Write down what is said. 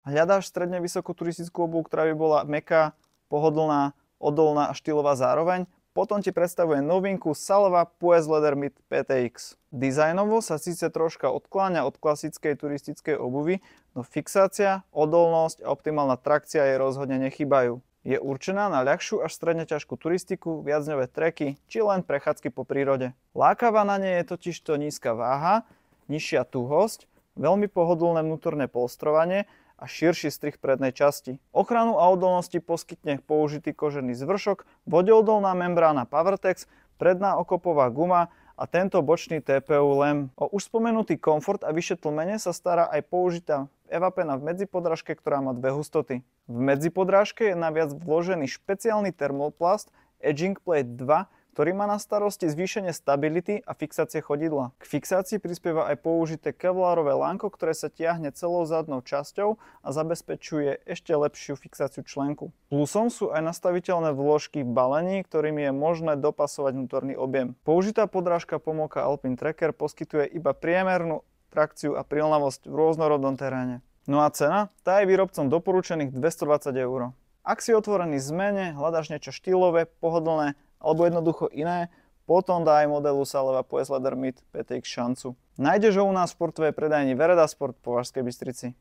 Hľadáš stredne vysokú turistickú obuv, ktorá by bola mäkká, pohodlná, odolná a štýlová zároveň? Potom ti predstavuje novinku Salva Puez Leather Mid PTX. Dizajnovo sa síce troška odkláňa od klasickej turistickej obuvy, no fixácia, odolnosť a optimálna trakcia jej rozhodne nechýbajú. Je určená na ľahšiu až stredne ťažkú turistiku, viacdňové treky či len prechádzky po prírode. Lákavá na nej je totižto nízka váha, nižšia tuhosť, veľmi pohodlné vnútorné polstrovanie a širší strih prednej časti. Ochranu a odolnosti poskytne použitý kožený zvršok, vodeodolná membrána PowerTex, predná okopová guma a tento bočný TPU lem. O už spomenutý komfort a vyššie tlmenie sa stará aj použitá Evapena v medzipodrážke, ktorá má dve hustoty. V medzipodrážke je naviac vložený špeciálny termoplast Edging Plate 2, ktorý má na starosti zvýšenie stability a fixácie chodidla. K fixácii prispieva aj použité kevlarové lánko, ktoré sa tiahne celou zadnou časťou a zabezpečuje ešte lepšiu fixáciu členku. Plusom sú aj nastaviteľné vložky v balení, ktorými je možné dopasovať vnútorný objem. Použitá podrážka Pomoka Alpine Tracker poskytuje iba priemernú trakciu a prilnavosť v rôznorodnom teréne. No a cena? Tá je výrobcom doporučených 220 €. Ak si otvorený zmene, hľadáš niečo štýlové, pohodlné alebo jednoducho iné, potom daj modelu Salva Puez Leather Mid PTX šancu. Nájdeš ho u nás v športovej predajni Vereda Sport po Považskej Bystrici.